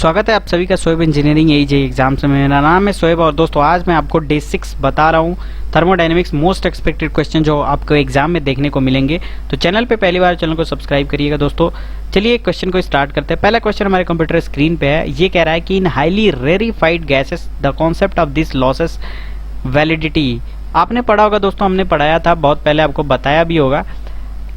स्वागत है आप सभी का शोएब इंजीनियरिंग एजे एग्जाम्स में। मेरा नाम है शोएब और दोस्तों आज मैं आपको डे 6 बता रहा हूँ थर्मोडायनेमिक्स मोस्ट एक्सपेक्टेड क्वेश्चन जो आपको एग्जाम में देखने को मिलेंगे। तो चैनल पे पहली बार चैनल को सब्सक्राइब करिएगा दोस्तों। चलिए क्वेश्चन को स्टार्ट करते हैं। पहला क्वेश्चन हमारे कंप्यूटर स्क्रीन पे है। ये कह रहा है कि इन highly rarefied gases the concept of this losses validity. आपने पढ़ा होगा दोस्तों, हमने पढ़ाया था बहुत पहले, आपको बताया भी होगा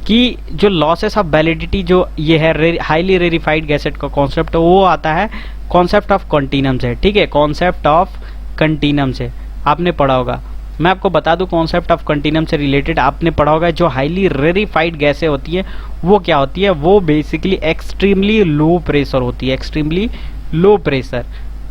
कि जो लॉसेस ऑफ वैलिडिटी जो ये है हाईली रेरिफाइड गैसेट का कॉन्सेप्ट वो आता है कॉन्सेप्ट ऑफ कंटीनम से। ठीक है, कॉन्सेप्ट ऑफ कंटीनम से आपने पढ़ा होगा। मैं आपको बता दूं कॉन्सेप्ट ऑफ कंटीनम से रिलेटेड आपने पढ़ा होगा जो हाईली रेरिफाइड गैसें होती है वो क्या होती है, वो बेसिकली एक्सट्रीमली लो प्रेशर होती है, एक्सट्रीमली लो प्रेशर।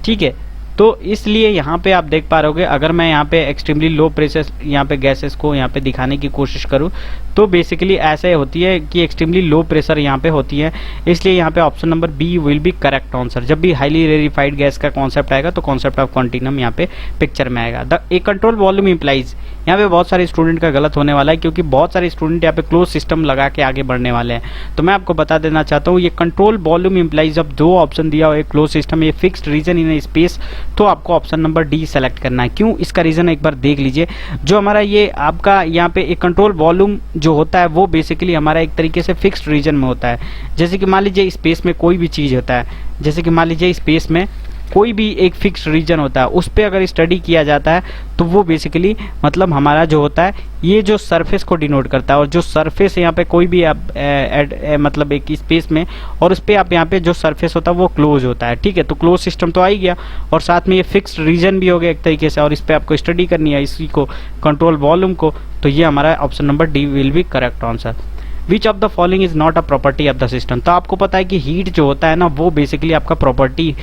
ठीक है, तो इसलिए यहाँ पे आप देख पा रहोगे, अगर मैं यहाँ पे एक्सट्रीमली लो प्रेशर यहाँ पे गैसेस को यहाँ पे दिखाने की कोशिश करूँ तो बेसिकली ऐसे होती है कि एक्सट्रीमली लो प्रेशर यहाँ पे होती है। इसलिए यहाँ पे option number B will be correct answer. जब भी हाईली रेरिफाइड गैस का कॉन्सेप्ट आएगा तो कॉन्सेप्ट ऑफ कंटीनम यहाँ पे पिक्चर में आएगा। ए कंट्रोल वॉल्यूम इंप्लाइज, यहाँ पे बहुत सारे स्टूडेंट का गलत होने वाला है क्योंकि बहुत सारे स्टूडेंट यहाँ पे क्लोज सिस्टम लगा के आगे बढ़ने वाले हैं। तो मैं आपको बता देना चाहता हूँ ये कंट्रोल वॉल्यूम इंप्लाइज जब दो ऑप्शन दिया हुआ है क्लोज सिस्टम ये फिक्स्ड रीजन इन स्पेस, तो आपको ऑप्शन नंबर डी सेलेक्ट करना है। क्यों, इसका रीजन एक बार देख लीजिए। जो हमारा ये आपका यहाँ पे एक कंट्रोल वॉल्यूम जो होता है वो बेसिकली हमारा एक तरीके से फिक्स्ड रीजन में होता है। जैसे कि मान लीजिए स्पेस में कोई भी चीज़ होता है, जैसे कि मान लीजिए स्पेस में कोई भी एक फिक्स्ड रीजन होता है, उस पर अगर स्टडी किया जाता है तो वो बेसिकली मतलब हमारा जो होता है ये जो सरफेस को डिनोट करता है। और जो सरफेस यहाँ पे कोई भी आप मतलब एक स्पेस में और उस पर आप यहाँ पे जो सरफेस होता है वो क्लोज होता है। ठीक है, तो क्लोज सिस्टम तो आ ही गया और साथ में ये फिक्स्ड रीजन भी हो गया एक तरीके से, और इस पर आपको स्टडी करनी है इसी को कंट्रोल वॉल्यूम को। तो ये हमारा option number D will be correct answer. Which of the following is not a property of the system. तो आपको पता है कि हीट जो होता है ना वो बेसिकली आपका प्रॉपर्टी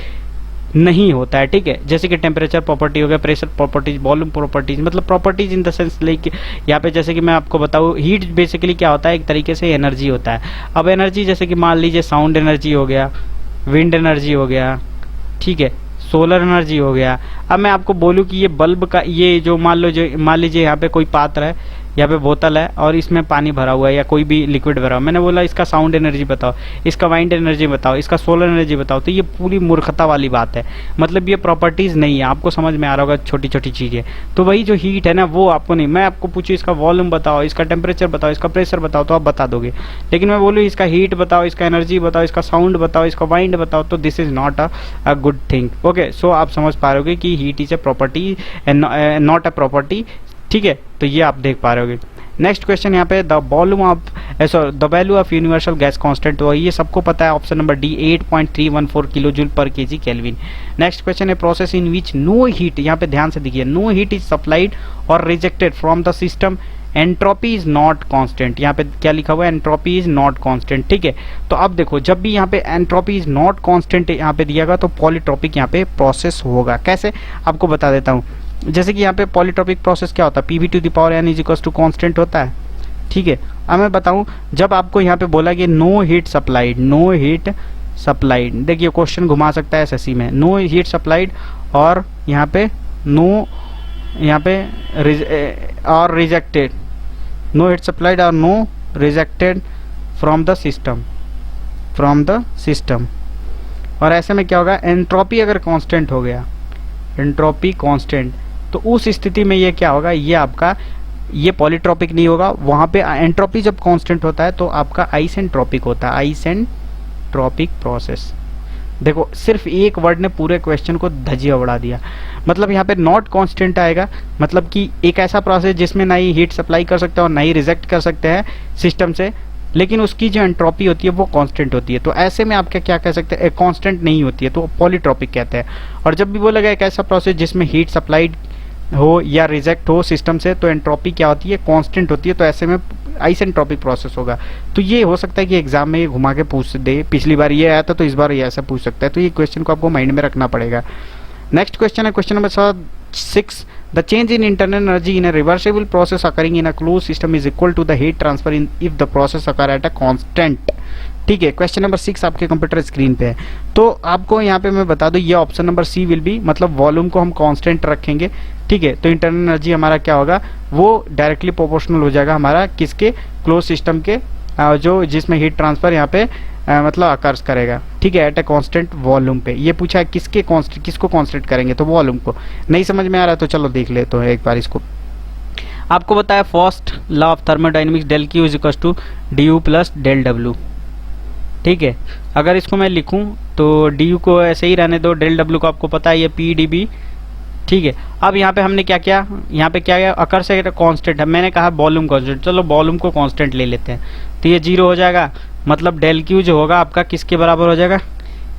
नहीं होता है। ठीक है, जैसे कि टेम्परेचर प्रॉपर्टी हो गया, प्रेशर प्रॉपर्टीज, वॉल्यूम प्रॉपर्टीज, मतलब properties in the sense like यहाँ पे जैसे कि मैं आपको बताऊँ हीट बेसिकली क्या होता है, एक तरीके से एनर्जी होता है। अब एनर्जी जैसे कि मान लीजिए साउंड एनर्जी हो गया, विंड एनर्जी हो गया, ठीक है, सोलर एनर्जी हो गया। अब मैं आपको बोलूँ कि ये बल्ब का ये जो मान लीजिए यहाँ पे कोई पात्र है, यहाँ पे बोतल है और इसमें पानी भरा हुआ है या कोई भी लिक्विड भरा हुआ है। मैंने बोला इसका साउंड एनर्जी बताओ, इसका वाइंड एनर्जी बताओ, इसका सोलर एनर्जी बताओ, तो ये पूरी मूर्खता वाली बात है। मतलब ये प्रॉपर्टीज़ नहीं है, आपको समझ में आ रहा होगा छोटी छोटी चीज़ें। तो वही जो हीट है ना वो आपको नहीं, मैं आपको पूछूँ इसका वॉल्यूम बताओ, इसका टेम्परेचर बताओ, इसका प्रेशर बताओ तो आप बता दोगे, लेकिन मैं बोलूँ इसका हीट बताओ, इसका एनर्जी बताओ, इसका साउंड बताओ, इसका वाइंड बताओ, तो this is not a good thing. Okay, so आप समझ पा रहे कि heat is a property and not a property. ठीक है, तो ये आप देख पा रहे होगे। नेक्स्ट क्वेश्चन यहाँ पे the volume of the value of universal gas constant, तो ये सबको पता है option number D 8.314 kilo joule पर केजी केल्विन। नेक्स्ट क्वेश्चन है process in which no heat, यहाँ पे ध्यान से देखिए, नो हीट इज सप्लाइड और rejected from the system, entropy is not constant. यहाँ पे क्या लिखा हुआ है, एंट्रोपी इज नॉट कांस्टेंट। ठीक है, तो अब देखो जब भी यहाँ पे एंट्रोपी इज नॉट कांस्टेंट यहाँ पे दिया गया तो पॉलीट्रोपिक यहाँ पे प्रोसेस होगा। कैसे आपको बता देता हूँ, जैसे कि यहाँ पे पॉलीट्रोपिक प्रोसेस क्या होता है, P V to the power N is equal to constant होता है। ठीक है, अब मैं बताऊँ जब आपको यहाँ पे बोला कि no heat supplied, no heat supplied, देखिए क्वेश्चन घुमा सकता है एसएससी में, नो हीट सप्लाइड और यहाँ पे नो यहाँ पे और रिजेक्टेड, नो हीट सप्लाइड और no rejected from the system, और ऐसे में क्या होगा, एंट्रोपी अगर कांस्टेंट हो गया, एंट्रोपी कांस्टेंट, तो उस स्थिति में ये क्या होगा, ये आपका ये पॉलीट्रोपिक नहीं होगा। वहाँ पे एंट्रोपी जब कांस्टेंट होता है तो आपका आइसेंट्रोपिक होता है, आइसेंट्रोपिक प्रोसेस। देखो सिर्फ एक वर्ड ने पूरे क्वेश्चन को धजिया उड़ा दिया। मतलब यहाँ पे नॉट कांस्टेंट आएगा, मतलब कि एक ऐसा प्रोसेस जिसमें ना ही हीट सप्लाई कर सकते हैं और ना ही रिजेक्ट कर सकते हैं सिस्टम से, लेकिन उसकी जो एंट्रोपी होती है वो कांस्टेंट होती है। तो ऐसे में आप क्या कह सकते हैं, कांस्टेंट नहीं होती है तो पॉलीट्रोपिक कहते हैं। और जब भी बोला गया एक ऐसा प्रोसेस जिसमें हीट सप्लाइड हो या रिजेक्ट हो सिस्टम से तो एंट्रोपी क्या होती है, कांस्टेंट होती है, तो ऐसे में आइसेंट्रोपिक प्रोसेस होगा। तो ये हो सकता है कि एग्जाम में ये घुमा के पूछ दे, पिछली बार ये आया था तो इस बार ये ऐसा पूछ सकता है, तो ये क्वेश्चन को आपको माइंड में रखना पड़ेगा। नेक्स्ट क्वेश्चन है question number 6, the change in internal energy in a reversible process occurring in a close system is equal to the heat transfer in if the process occur at a constant. ठीक है, question number 6 आपके computer screen पे है। तो आपको यहाँ पे मैं बता दूं ये option number C will be, मतलब वॉल्यूम को हम कांस्टेंट रखेंगे। ठीक है, तो इंटरनल एनर्जी हमारा क्या होगा, वो डायरेक्टली प्रोपोर्शनल हो जाएगा हमारा किसके, क्लोज सिस्टम के जो जिसमें हीट ट्रांसफर यहाँ पे मतलब अकर्स करेगा, ठीक है, एट ए कांस्टेंट वॉल्यूम पे। ये पूछा है किसको कांस्टेंट करेंगे, तो वॉल्यूम को। नहीं समझ में आ रहा है तो चलो देख लेते हैं एक बार इसको। आपको बताया first law of thermodynamics, del Q is equal to D U plus del W, ठीक है। अगर इसको मैं लिखूं तो डी यू को ऐसे ही रहने दो, डेल डब्ल्यू को आपको पता है ये पी डी बी, ठीक है। अब यहाँ पे हमने क्या किया, यहाँ पे क्या गया, अकर से कांस्टेंट है, मैंने कहा वॉल्यूम कांस्टेंट, चलो वॉल्यूम को कांस्टेंट ले लेते हैं, तो ये 0 हो जाएगा। मतलब डेल क्यू जो होगा आपका किसके बराबर हो जाएगा,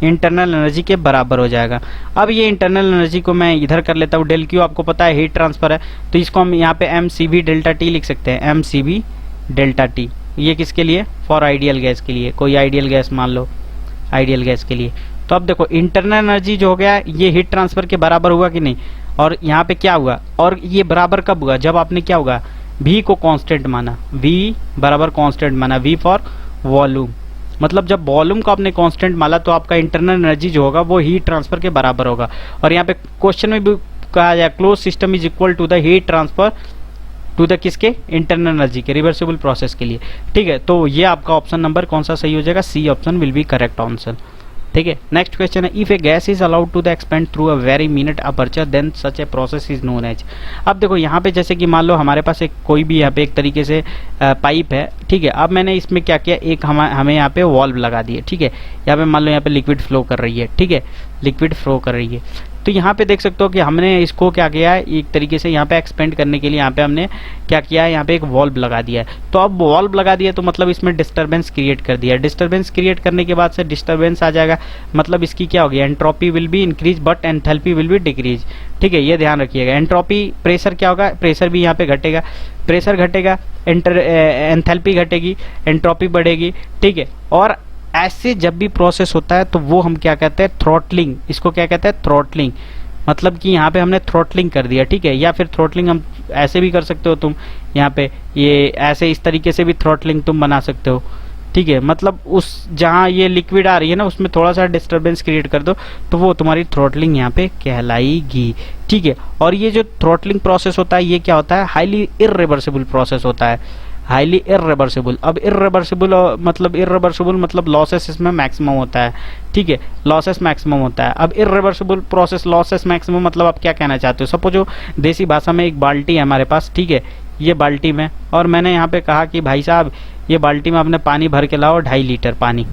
इंटरनल एनर्जी के बराबर हो जाएगा। अब ये इंटरनल एनर्जी को मैं इधर कर लेता हूँ, डेल क्यू आपको पता है हीट ट्रांसफर है, तो इसको हम यहाँ पे M C B delta T लिख सकते हैं, M C B delta T. ये किसके लिए, फॉर आइडियल गैस के लिए, कोई आइडियल गैस मान लो, आइडियल गैस के लिए। तो अब देखो इंटरनल एनर्जी जो हो गया ये हीट ट्रांसफर के बराबर हुआ कि नहीं, और यहाँ पे क्या हुआ, और ये बराबर कब हुआ, जब आपने क्या होगा V को कांस्टेंट माना, V बराबर कांस्टेंट माना, V फॉर वॉल्यूम। मतलब जब वॉल्यूम को आपने कांस्टेंट माना तो आपका इंटरनल एनर्जी जो होगा वो हीट ट्रांसफर के बराबर होगा। और यहाँ पे क्वेश्चन में भी कहा जाए close system is equal to the heat transfer to the किसके, इंटरनल एनर्जी के, रिवर्सिबल प्रोसेस के लिए, ठीक है। तो ये आपका ऑप्शन नंबर कौन सा सही हो जाएगा, C option will be correct answer, ठीक है। नेक्स्ट क्वेश्चन है, if a gas is allowed to the expand through a very minute aperture then such a process is known as. अब देखो यहाँ पे जैसे कि मान लो हमारे पास एक कोई भी यहाँ पे एक तरीके से पाइप है, ठीक है। अब मैंने इसमें क्या किया, एक हमें यहाँ पे वॉल्व लगा दिए, ठीक है। यहाँ पे मान लो यहाँ पे लिक्विड फ्लो कर रही है, ठीक है, लिक्विड फ्लो कर रही है। तो यहाँ पे देख सकते हो कि हमने इसको क्या किया है, एक तरीके से यहाँ पे एक्सपेंड करने के लिए यहाँ पे हमने क्या किया है, यहाँ पे एक वॉल्व लगा दिया है। तो अब वॉल्व लगा दिया तो मतलब इसमें डिस्टर्बेंस क्रिएट कर दिया, डिस्टर्बेंस क्रिएट करने के बाद से डिस्टर्बेंस आ जाएगा, मतलब इसकी क्या होगी, entropy will be increase but enthalpy will be decrease, ठीक है। ये ध्यान रखिएगा, एंट्रोपी प्रेशर क्या होगा, प्रेशर भी यहाँ पे घटेगा, प्रेशर घटेगा, एंथैल्पी घटेगी, एंट्रोपी बढ़ेगी, ठीक है। और ऐसे जब भी प्रोसेस होता है तो वो हम क्या कहते हैं, थ्रॉटलिंग, इसको क्या कहते हैं, थ्रॉटलिंग। मतलब कि यहाँ पे हमने थ्रॉटलिंग कर दिया, ठीक है। या फिर थ्रॉटलिंग हम ऐसे भी कर सकते हो, तुम यहाँ पे ये ऐसे इस तरीके से भी थ्रॉटलिंग तुम बना सकते हो, ठीक है। मतलब उस जहाँ ये लिक्विड आ रही है ना उसमें थोड़ा सा डिस्टर्बेंस क्रिएट कर दो तो वो तुम्हारी थ्रॉटलिंग यहाँ पे कहलाएगी, ठीक है। और ये जो थ्रॉटलिंग प्रोसेस होता है ये क्या होता है, हाईली इररिवर्सिबल प्रोसेस होता है, हाईली इररिवर्सिबल। अब इररिवर्सिबल मतलब लॉसेस इसमें मैक्सिमम होता है, ठीक है, लॉसेस मैक्सिमम होता है। अब इररिवर्सिबल प्रोसेस लॉसेस मैक्सिमम मतलब आप क्या कहना चाहते हो, सपोज देसी भाषा में एक बाल्टी है हमारे पास, ठीक है, ये बाल्टी में, और मैंने यहाँ पे कहा कि भाई साहब ये बाल्टी में आपने पानी भर के लाओ 2.5 लीटर पानी,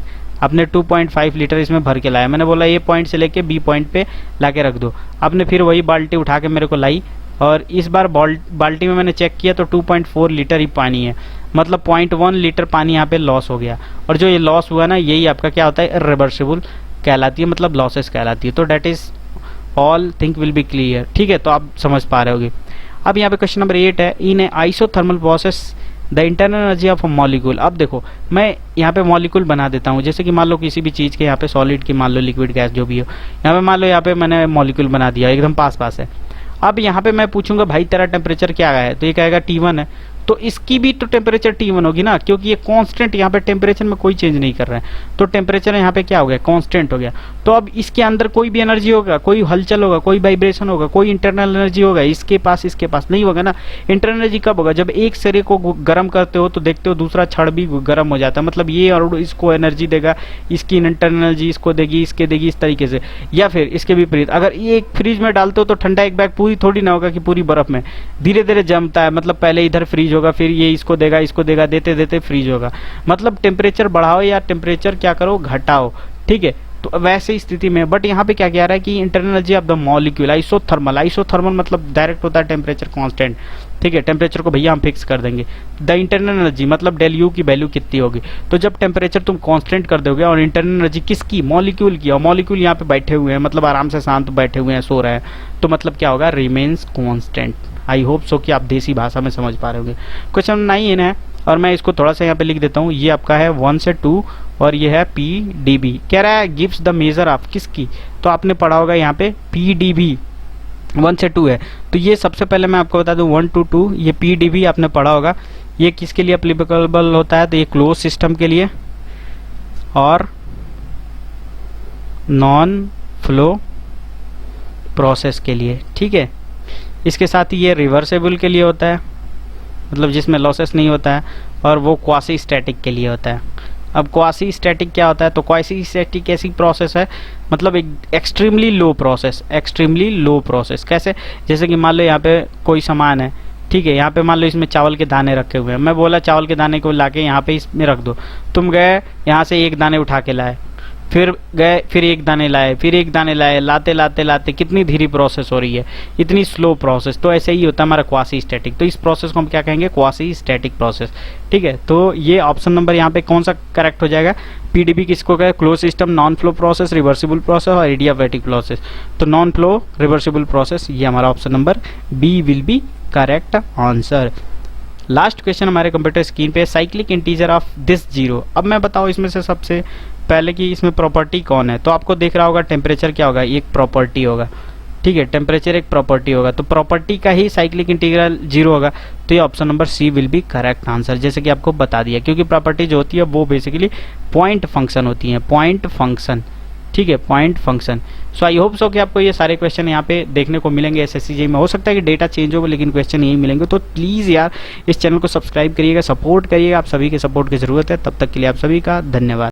आपने 2.5 लीटर इसमें भर के लाया। मैंने बोला ये पॉइंट से लेके बी पॉइंट पे ला के रख दो। आपने फिर वही बाल्टी उठा के मेरे को लाई और इस बार बाल्टी में मैंने चेक किया तो 2.4 लीटर ही पानी है, मतलब 0.1 लीटर पानी यहाँ पे लॉस हो गया। और जो ये लॉस हुआ ना यही आपका क्या होता है, इररिवर्सिबल कहलाती है, मतलब लॉसेस कहलाती है। तो that is all think will be clear, ठीक है। तो आप समझ पा रहे होगे। अब यहाँ पे क्वेश्चन नंबर 8 है, in a isothermal process the internal energy of a molecule. अब देखो मैं यहाँ पे मॉलिक्यूल बना देता हूँ, जैसे कि मान लो किसी भी चीज़ के यहाँ पे सॉलिड की, मान लो लिक्विड गैस जो भी हो, यहाँ पे मान लो यहाँ पे मैंने मॉलिक्यूल बना दिया, एकदम पास पास है। अब यहाँ पे मैं पूछूंगा भाई तेरा टेम्परेचर क्या है, तो ये कहेगा T1 है, तो इसकी भी तो टेम्परेचर T1 होगी ना, क्योंकि ये कांस्टेंट, यहाँ पे टेम्परेचर में कोई चेंज नहीं कर रहे हैं, तो टेम्परेचर यहाँ पे क्या हो गया, कांस्टेंट हो गया। तो अब इसके अंदर कोई भी एनर्जी होगा, कोई हलचल होगा, कोई वाइब्रेशन होगा, कोई इंटरनल एनर्जी होगा, इसके पास नहीं होगा ना। इंटरनल एनर्जी कब होगा, जब एक सिरे को गर्म करते हो तो देखते हो दूसरा छड़ भी गर्म हो जाता है, मतलब ये और इसको एनर्जी देगा, इसकी इंटरनल एनर्जी इसको देगी, इसके देगी, इस तरीके से। या फिर इसके विपरीत, अगर ये एक फ्रीज में डालते हो तो ठंडा एक बैग पूरी थोड़ी ना होगा कि पूरी बर्फ में, धीरे धीरे जमता है, मतलब पहले इधर फ्रीज होगा, फिर ये इसको देगा, देते देते फ्रीज होगा। मतलब टेम्परेचर बढ़ाओ या टेम्परेचर क्या करो, घटाओ, ठीक है। तो वैसे स्थिति में, बट यहाँ पे क्या कह रहा है कि internal energy of the molecule isothermal मतलब डायरेक्ट होता है टेम्परेचर कांस्टेंट, ठीक है। टेम्परेचर को भैया हम फिक्स कर देंगे। द इंटरनल एनर्जी मतलब डेल यू की वैल्यू कितनी होगी, तो जब टेम्परेचर तुम कांस्टेंट कर दोगे और इंटरनल एनर्जी किसकी, मॉलिक्यूल की, और मॉलिक्यूल यहाँ पे बैठे हुए हैं, मतलब आराम से शांत बैठे हुए हैं, सो रहे हैं, तो मतलब क्या होगा, remains constant. I hope so कि आप देसी भाषा में समझ पा रहे होंगे। क्वेश्चन 9 है और मैं इसको थोड़ा सा यहाँ पे लिख देता हूँ। ये आपका है 1 से 2 और ये है PdB। कह रहा है गिव्स द मेजर ऑफ किसकी, तो आपने पढ़ा होगा यहाँ पे PdB 1 से 2 है। तो ये सबसे पहले मैं आपको बता दूँ 1 to 2 ये PdB आपने पढ़ा होगा। ये किसके लिए एप्लीकेबल होता है, तो ये क्लोज सिस्टम के लिए और नॉन फ्लो प्रोसेस के लिए, ठीक है। इसके साथ ही ये रिवर्सेबल के लिए होता है, मतलब जिसमें लॉसेस नहीं होता है। और वो क्वासी स्टैटिक के लिए होता है। अब क्वासी स्टैटिक क्या होता है? तो क्वासी स्टैटिक ऐसी प्रोसेस है, मतलब एक extremely low process, extremely low process. कैसे? जैसे कि मान लो यहाँ पे कोई सामान है, ठीक है, यहाँ पे मान लो इसमें चावल के दाने रखे हुए हैं, मैं बोला चावल के दाने को लाके यहाँ पे इसमें रख दो, तुम गए यहाँ से एक दाने उठा के लाए, फिर गए फिर एक दाने लाए, फिर एक दाने लाए, लाते लाते लाते कितनी धीरे प्रोसेस हो रही है, इतनी स्लो प्रोसेस। तो ऐसे ही होता है हमारा क्वासी स्टैटिक। तो इस प्रोसेस को हम क्या कहेंगे? क्वासी स्टैटिक प्रोसेस, ठीक है। तो ये ऑप्शन नंबर यहाँ पे कौन सा करेक्ट हो जाएगा? पीडीपी किसको कहे? Close system, non flow process, reversible process और एडियाबैटिक प्रोसेस। तो नॉन फ्लो रिवर्सिबल प्रोसेस, ये हमारा option number B will be correct answer. Last question हमारे कंप्यूटर स्क्रीन पे, cyclic integer of this zero. अब मैं बताऊँ इसमें से सबसे पहले कि इसमें प्रॉपर्टी कौन है। तो आपको देख रहा होगा टेम्परेचर क्या होगा, एक प्रॉपर्टी होगा, ठीक है, टेम्परेचर एक प्रॉपर्टी होगा, तो प्रॉपर्टी का ही साइक्लिक इंटीग्रल जीरो होगा। तो ये option number C will be correct answer, जैसे कि आपको बता दिया, क्योंकि प्रॉपर्टी जो होती है वो बेसिकली पॉइंट फंक्शन होती है, पॉइंट फंक्शन, ठीक है, point function. So I hope so कि आपको ये सारे क्वेश्चन यहाँ पे देखने को मिलेंगे एसएससी जेईई में। हो सकता है कि डेटा चेंज हो लेकिन क्वेश्चन यही मिलेंगे। तो प्लीज़ यार इस चैनल को सब्सक्राइब करिएगा, सपोर्ट करिएगा, आप सभी के सपोर्ट की ज़रूरत है। तब तक के लिए आप सभी का धन्यवाद।